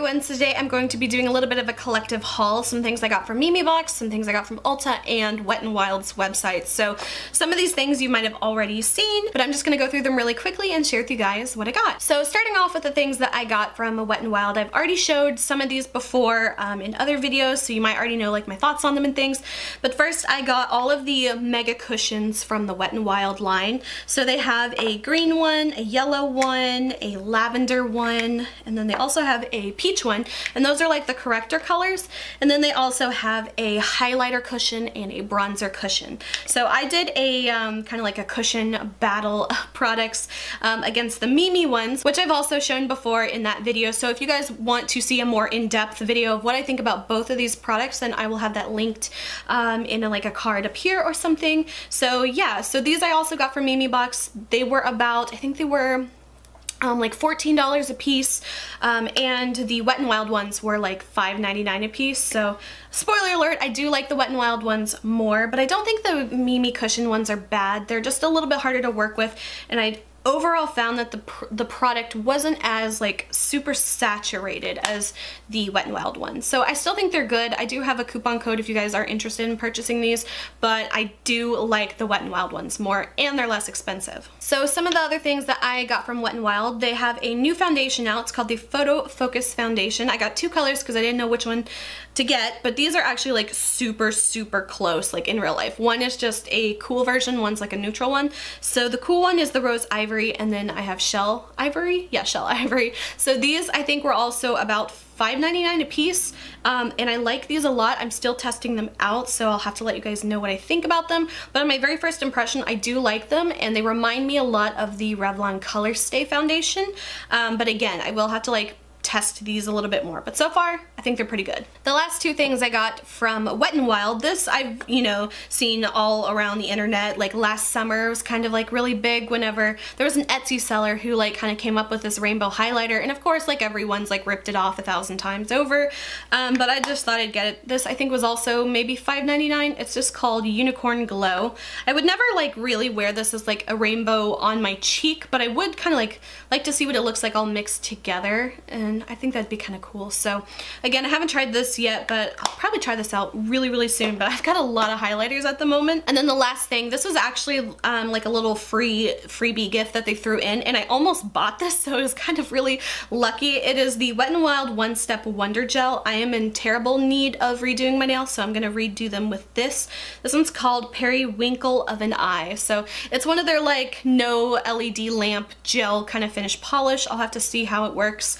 and today I'm going to be doing a little bit of a collective haul. Some things I got from MegaCushion, some things I got from Ulta and WetnWild's website. So some of these things you might have already seen, but I'm just gonna go through them really quickly and share with you guys what I got. So starting off with the things that I got from WetnWild, I've already showed some of these before in other videos, so you might already know like my thoughts on them and things. But first I got all of the MegaCushions from the WetnWild line. So they have a green one, a yellow one, a lavender one, and then they also have a peach one, and those are like the Corrector colors. And then they also have a highlighter cushion and a bronzer cushion. So I did a kind of like a cushion battle products against the Mimi ones, which I've also shown before in that video. So if you guys want to see a more in-depth video of what I think about both of these products, then I will have that linked in like a card up here or something. So yeah, so these I also got from Mimi Box. They were about, I think they were like $14 a piece, and the WetnWild ones were like $5.99 a piece. So spoiler alert, I do like the WetnWild ones more, but I don't think the MegaCushion ones are bad. They're just a little bit harder to work with, and I overall found that the product wasn't as like super saturated as the WetnWild ones. So I still think they're good. I do have a coupon code if you guys are interested in purchasing these, but I do like the WetnWild ones more, and they're less expensive. So some of the other things that I got from WetnWild, they have a new foundation out. It's called the PhotoFocus foundation. I got two colors because I didn't know which one to get, but these are actually like super close, like in real life. One is just a cool version, one's like a neutral one. So the cool one is the rose ivory, and then I have shell ivory. Yeah, shell ivory. So these I think were also about $5.99 a piece, and I like these a lot. I'm still testing them out, so I'll have to let you guys know what I think about them. But on my very first impression, I do like them, and they remind me a lot of the Revlon Color Stay foundation. But again, I will have to like test these a little bit more, but so far I think they're pretty good. The last two things I got from WetnWild, this I've seen all around the internet. Like last summer was kind of like really big whenever there was an Etsy seller who like kind of came up with this rainbow highlighter, and of course like everyone's like ripped it off 1,000 times over, but I just thought I'd get it. This I think was also maybe $5.99. It's just called Unicorn Glow. I would never like really wear this as like a rainbow on my cheek, but I would kind of like to see what it looks like all mixed together, and I think that'd be kind of cool. So again, I haven't tried this yet, but I'll probably try this out really soon. But I've got a lot of highlighters at the moment. And then the last thing, this was actually like a little freebie gift that they threw in, and I almost bought this, so it was kind of really lucky. It is the WetnWild One Step WonderGel. I am in terrible need of redoing my nails, so I'm gonna redo them with this. This one's called Peri-wink-le of an eye. So it's one of their like no LED lamp gel kind of finish polish. I'll have to see how it works,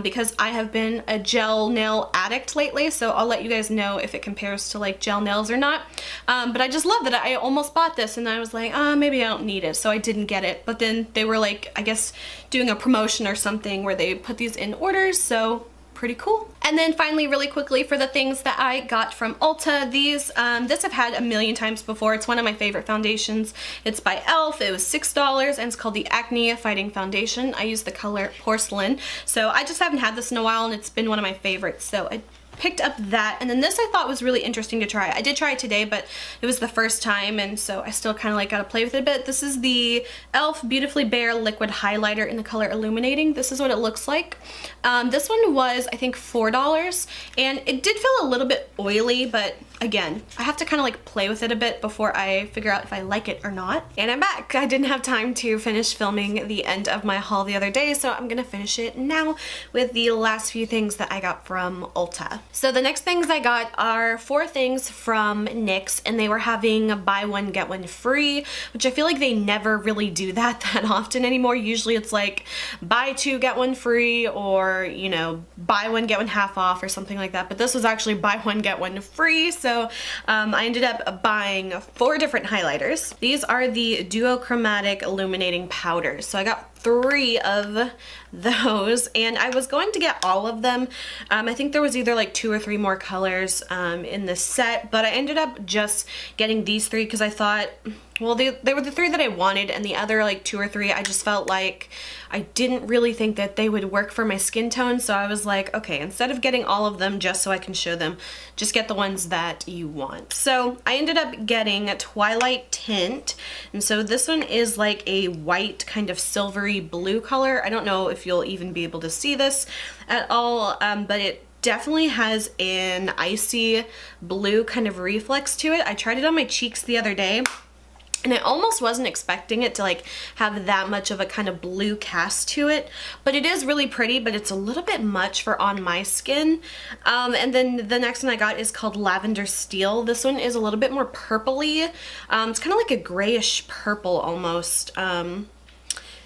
because I have been a gel nail addict lately, so I'll let you guys know if it compares to like gel nails or not. But I just love that I almost bought this, and I was like, maybe I don't need it, so I didn't get it. But then they were like, I guess doing a promotion or something where they put these in orders, so pretty cool. And then finally, really quickly, for the things that I got from Ulta, these, this I've had a million times before. It's one of my favorite foundations. It's by e.l.f. It was $6, and it's called the Acne Fighting Foundation. I use the color Porcelain. So I just haven't had this in a while, and it's been one of my favorites. So I picked up that, and then this I thought was really interesting to try. I did try it today, but it was the first time, and so I still kind of like gotta play with it a bit. This is the e.l.f. Beautifully Bare Liquid Highlighter in the color Illuminating. This is what it looks like. This one was, I think, $4, and it did feel a little bit oily, but again, I have to kind of like play with it a bit before I figure out if I like it or not. And I'm back. I didn't have time to finish filming the end of my haul the other day, so I'm gonna finish it now with the last few things that I got from Ulta. So the next things I got are 4 things from NYX, and they were having buy one get one free, which I feel like they never really do that often anymore. Usually it's like buy 2 get 1 free, or buy 1 get 1 half off or something like that. But this was actually buy 1 get 1 free, so I ended up buying 4 different highlighters. These are the Duo Chromatic Illuminating Powders. So I got 3 of those, and I was going to get all of them. I think there was either like 2 or 3 more colors in this set, but I ended up just getting these 3 because I thought well, they were the 3 that I wanted, and the other like 2 or 3 I just felt like I didn't really think that they would work for my skin tone, so I was like, okay, instead of getting all of them just so I can show them, just get the ones that you want. So I ended up getting a Twilight Tint, and so this one is like a white kind of silvery blue color. I don't know if you'll even be able to see this at all, but it definitely has an icy blue kind of reflex to it. I tried it on my cheeks the other day, and I almost wasn't expecting it to like have that much of a kind of blue cast to it, but it is really pretty, but it's a little bit much for on my skin. And then the next one I got is called Lavender Steel. This one is a little bit more purpley. It's kind of like a grayish purple almost.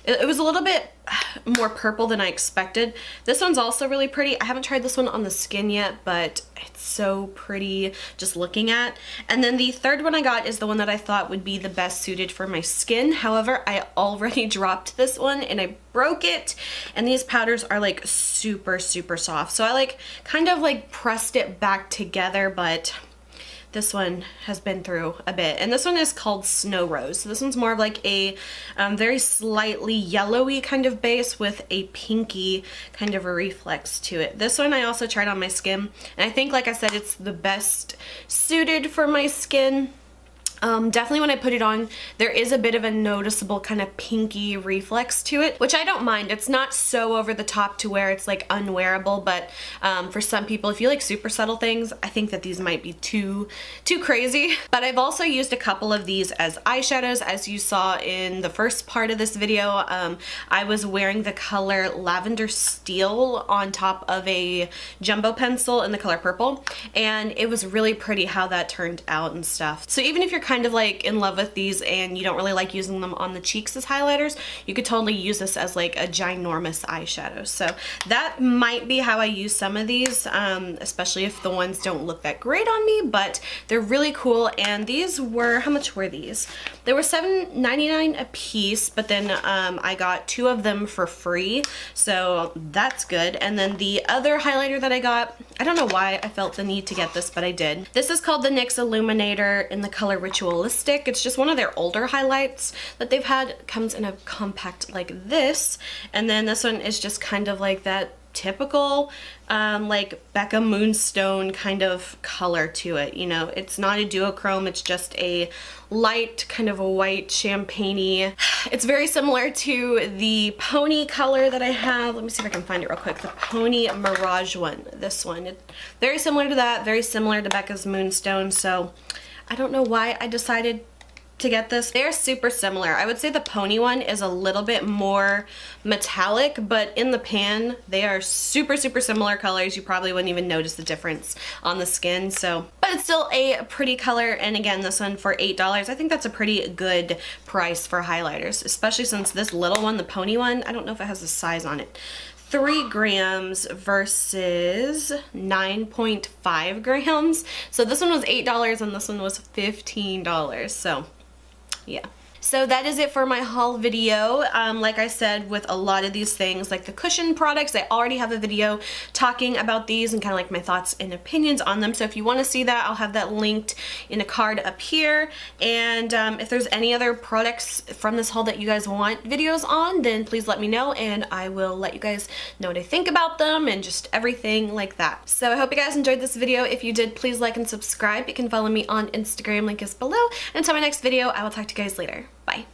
It was a little bit more purple than I expected. This one's also really pretty. I haven't tried this one on the skin yet, but it's so pretty just looking at. And then the third one I got is the one that I thought would be the best suited for my skin. However, I already dropped this one and I broke it, and these powders are like super, super soft. So I like kind of like pressed it back together, but this one has been through a bit. And this one is called Snow Rose. So this one's more of like a very slightly yellowy kind of base with a pinky kind of a reflex to it. This one I also tried on my skin, and I think, like I said, it's the best suited for my skin. Definitely when I put it on, there is a bit of a noticeable kind of pinky reflex to it, which I don't mind. It's not so over the top to where it's like unwearable, but for some people, if you like super subtle things, I think that these might be too crazy. But I've also used a couple of these as eyeshadows. As you saw in the first part of this video, I was wearing the color Lavender Steel on top of a jumbo pencil in the color purple, and it was really pretty how that turned out and stuff. So even if you're kind of like in love with these and you don't really like using them on the cheeks as highlighters, you could totally use this as like a ginormous eyeshadow. So that might be how I use some of these, especially if the ones don't look that great on me, but they're really cool. And these were, how much were these? They were $7.99 a piece, but then I got 2 of them for free, so that's good. And then the other highlighter that I got, I don't know why I felt the need to get this, but I did. This is called the NYX Illuminator in the color Ritualistic. It's just one of their older highlights that they've had. It comes in a compact like this, and then this one is just kind of like that typical like Becca Moonstone kind of color to it. You know, it's not a duochrome, it's just a light kind of a white champagne-y. It's very similar to the pony color that I have. Let me see if I can find it real quick. The Pony Mirage one, this one. It's very similar to that, very similar to Becca's Moonstone, so I don't know why I decided to get this. They're super similar. I would say the pony one is a little bit more metallic, but in the pan they are super similar colors. You probably wouldn't even notice the difference on the skin, so, but it's still a pretty color. And again, this one for $8, I think that's a pretty good price for highlighters, especially since this little one, the pony one, I don't know if it has a size on it, 3 grams versus 9.5 grams. So this one was $8 and this one was $15. So yeah. So that is it for my haul video. Like I said, with a lot of these things, like the cushion products, I already have a video talking about these and kind of like my thoughts and opinions on them. So if you want to see that, I'll have that linked in a card up here. And if there's any other products from this haul that you guys want videos on, then please let me know and I will let you guys know what I think about them and just everything like that. So I hope you guys enjoyed this video. If you did, please like and subscribe. You can follow me on Instagram, link is below. And until my next video, I will talk to you guys later. Bye.